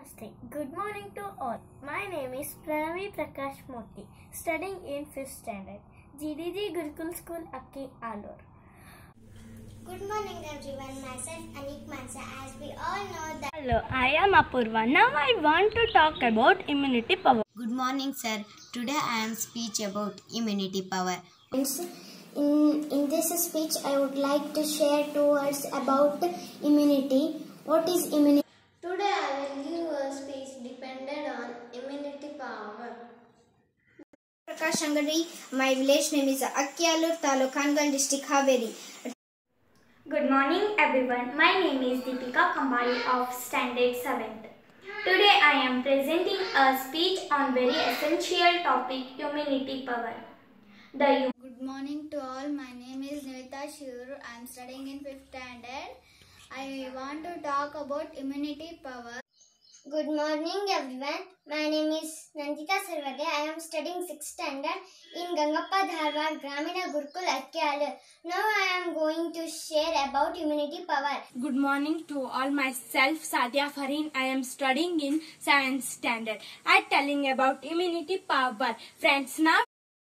Namaste. Good morning to all. My name is Pranavi Prakash Moti, studying in 5th standard, GDG Gurukul School, Akki, Alur. Good morning everyone, myself Anik Mansa. As we all know that... Hello, I am Apurva. Now I want to talk about immunity power. Good morning sir. Today I am speech about immunity power. In this speech I would like to share 2 words about immunity. What is immunity? Today I will give a speech dependent on immunity power. Prakash Angadi, my village name is Akki, Alur, Taluk, Hangal district, Haveri. Good morning everyone. My name is Deepika Kambali of Standard 7th. Today I am presenting a speech on very essential topic, immunity power. Good morning to all. My name is Nivita Shur. I am studying in 5th standard. I want to talk about immunity power. Good morning everyone. My name is Nandita Sarvade. I am studying 6th standard in Gangappa Dharwad Gramina Gurukul Akki, Alur. Now I am going to share about immunity power. Good morning to all. Myself Sadia Fareen. I am studying in 7th standard. I am telling about immunity power. Friends, now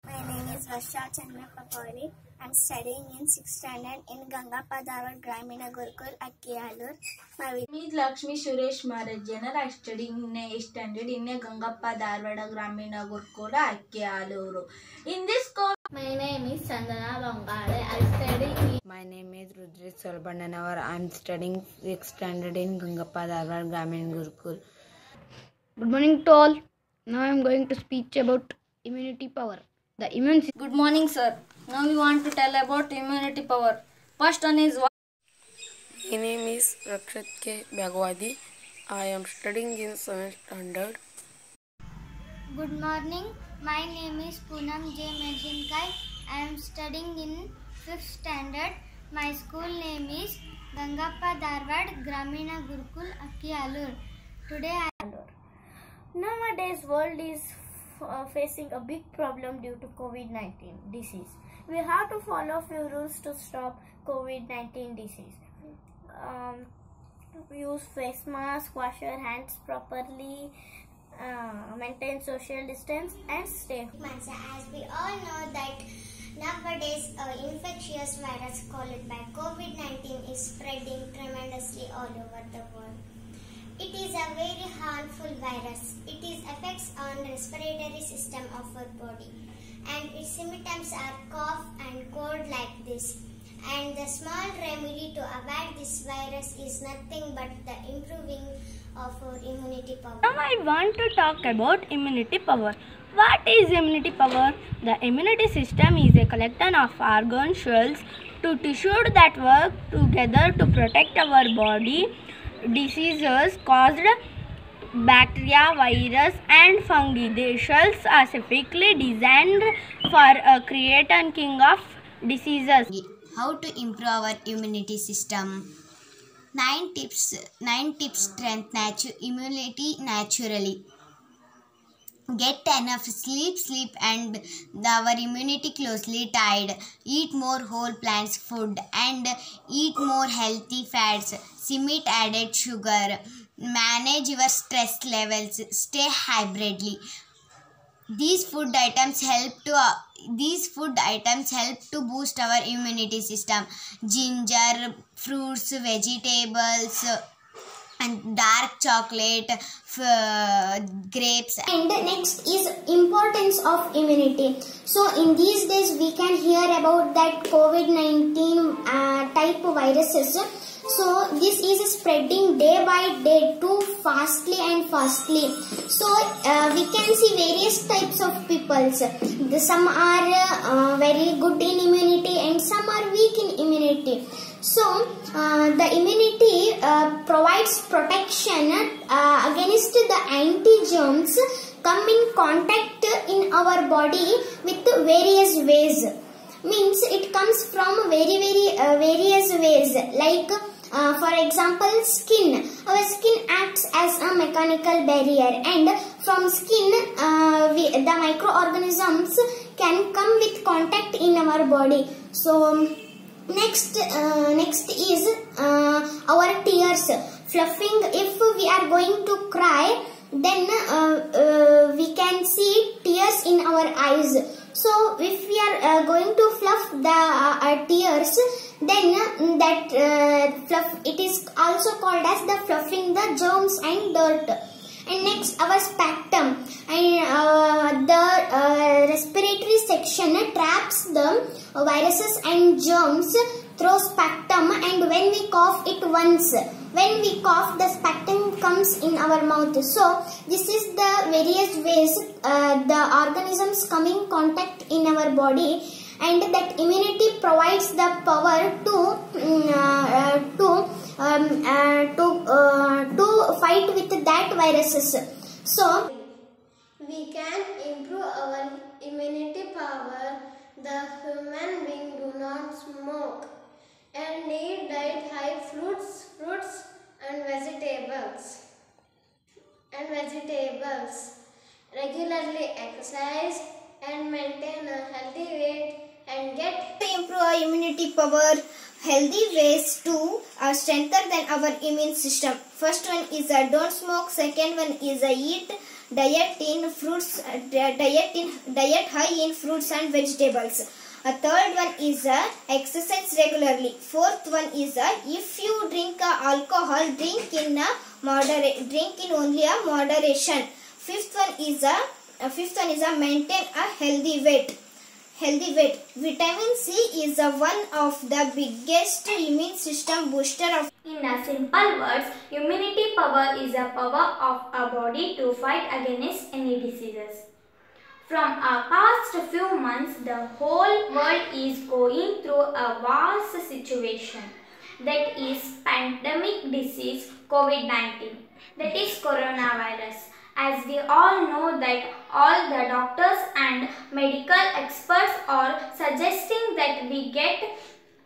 My name is Varsha Chandra Papoli. I am studying in 6th standard in Gangappa Dharwad Gramina Gurukul Akki, Alur. My name is Lakshmi Suresh Marajanar. I am studying in 8th standard in Gangappa Dharwad Gramina Gurukul Akki, Alur. In this course, My name is Sandana Bangale. I study in My name is Rudresh Salbandanavar. I am studying 6th standard in Gangappa Dharwad Gramin Gurukul. Good morning to all. Now I am going to speak about immunity power. The immune system. Good morning, sir. Now we want to tell about immunity power. First one is what? My name is Rakshat K. Bhagwadi. I am studying in 7th standard. Good morning. My name is Poonam J. Majinkai. I am studying in 5th standard. My school name is Gangappa Dharwad Gramina Gurukul Akki, Alur. Today Nowadays, world is facing a big problem due to COVID-19 disease. We have to follow few rules to stop COVID-19 disease. Use face mask, wash your hands properly, maintain social distance and stay home. As we all know that nowadays infectious virus called by COVID-19 is spreading tremendously all over the world. It is a very harmful virus. It affects on respiratory system of our body, and its symptoms are cough and cold like this. And the small remedy to avoid this virus is nothing but the improving of our immunity power. Now I want to talk about immunity power. What is immunity power? The immunity system is a collection of organ cells to tissues that work together to protect our body. Diseases caused bacteria, virus and fungi. The cells are specifically designed for creating of diseases. How to improve our immunity system? 9 tips strengthen immunity naturally. Get enough sleep and our immunity closely tied. Eat more whole plants food and eat more healthy fats. Limit added sugar. Manage your stress levels. Stay hybridly. These food items help to boost our immunity system. Ginger, fruits, vegetables, and dark chocolate, grapes. And next is importance of immunity. So in these days we can hear about that COVID-19 type viruses. So this is spreading day by day too fastly. So we can see various types of people. Some are very good in immunity and some are weak in immunity. So the immunity provides protection against the antigens come in contact in our body with various ways. Means it comes from various ways, like for example skin. Our skin acts as a mechanical barrier, and from skin the microorganisms can come with contact in our body. So next is our tears. Fluffing, if we are going to cry, then we can see tears in our eyes. So if we are going to fluff the tears, then that fluff, it is also called as the fluffing the germs and dirt. And next, our spectrum, and the respiratory section traps the viruses and germs through spectrum, and when we cough it once, when we cough, the spectrum comes in our mouth. So this is the various ways the organisms come in contact in our body, and that immunity provides the power to fight with that viruses. So we can improve our immunity power. The human being do not smoke and eat diet high fruits and vegetables. Regularly exercise and maintain a healthy weight and get to improve our immunity power. Healthy ways to strengthen our immune system. First one is don't smoke. Second one is eat diet high in fruits and vegetables. A third one is exercise regularly. Fourth one is if you drink alcohol, drink in only a moderation. Fifth one is maintain a healthy weight. Vitamin C is one of the biggest immune system booster of. In a simple words, immunity power is a power of a body to fight against any diseases. From our past few months, the whole world is going through a vast situation, that is pandemic disease COVID-19, that is coronavirus. As we all know that all the doctors and medical experts are suggesting that we get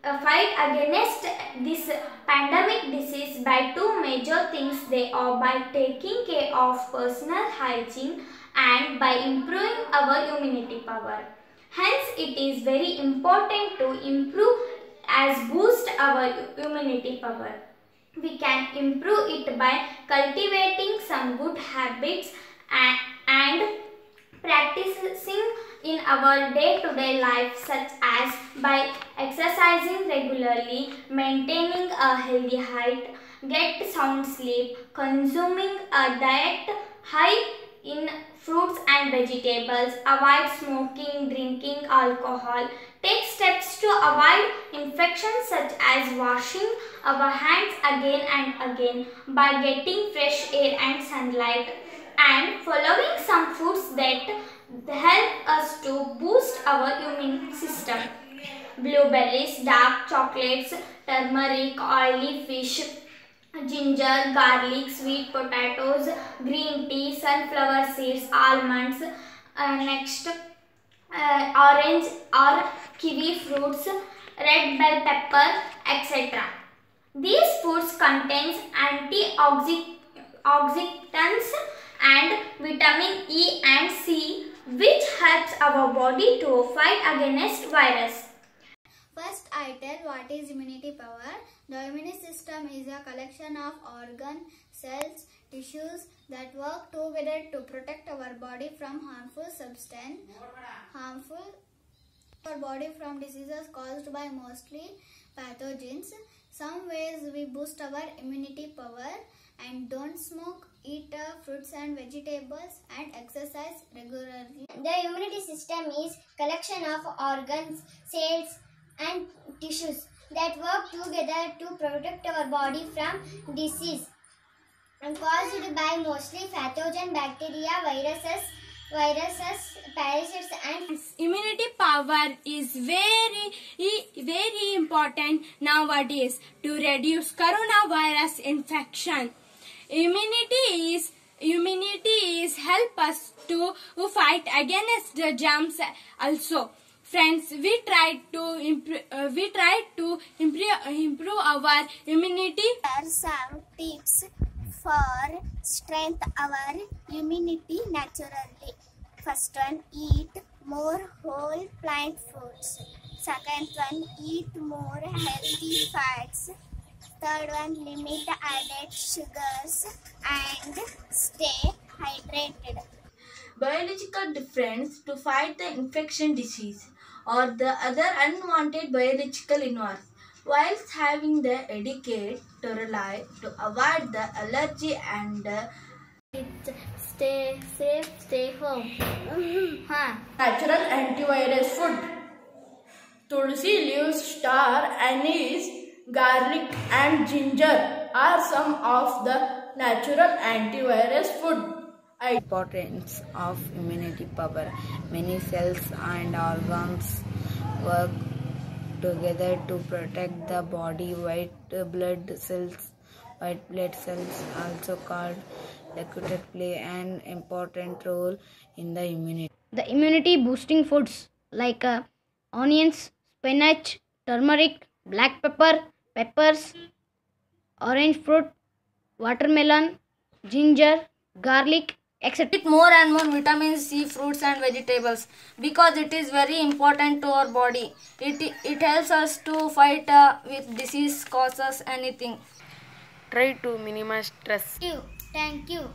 a fight against this pandemic disease by two major things. They are by taking care of personal hygiene and by improving our immunity power. Hence, it is very important to improve as boost our immunity power. We can improve it by cultivating some good habits and practicing in our day-to-day life, such as by exercising regularly, maintaining a healthy height, get sound sleep, consuming a diet high in fruits and vegetables, avoid smoking, drinking alcohol, take steps to avoid infections such as washing our hands again and again by getting fresh air and sunlight, and following some foods that help us to boost our immune system. Blueberries, dark chocolates, turmeric, oily fish, ginger, garlic, sweet potatoes, green tea, sunflower seeds, almonds, orange or kiwi fruits, red bell pepper, etc. These foods contain antioxidants and vitamin E and C, which helps our body to fight against virus. First, I tell what is immunity power. The immune system is a collection of organ, cells, tissues that work together to protect our body from harmful our body from diseases caused by mostly pathogens. Some ways we boost our immunity power: and don't smoke, eat fruits and vegetables, and exercise regularly. The immunity system is collection of organs, cells and tissues that work together to protect our body from disease caused by mostly pathogen, bacteria, viruses, parasites and immunity power is very important nowadays to reduce coronavirus infection. Immunity is help us to fight against the germs also. Friends, we try to improve our immunity. Here are some tips for strengthen our immunity naturally. First one, eat more whole plant foods. Second one, eat more healthy fats. Third one, limit added sugars and stay hydrated. Biological difference to fight the infection disease or the other unwanted biological invasion whilst having the etiquette to rely to avoid the allergy and Stay safe, stay home. Natural antivirus food. Tulsi leaves, star anise, garlic and ginger are some of the natural antivirus food. Importance of immunity power. Many cells and organs work together to protect the body. White blood cells, also called leukocytes, play an important role in the immunity. The immunity boosting foods like onions, spinach, turmeric, black pepper, peppers, orange fruit, watermelon, ginger, garlic, etc. Eat more and more vitamin C fruits and vegetables because it is very important to our body. It helps us to fight with disease causes anything. Try to minimize stress. Thank you.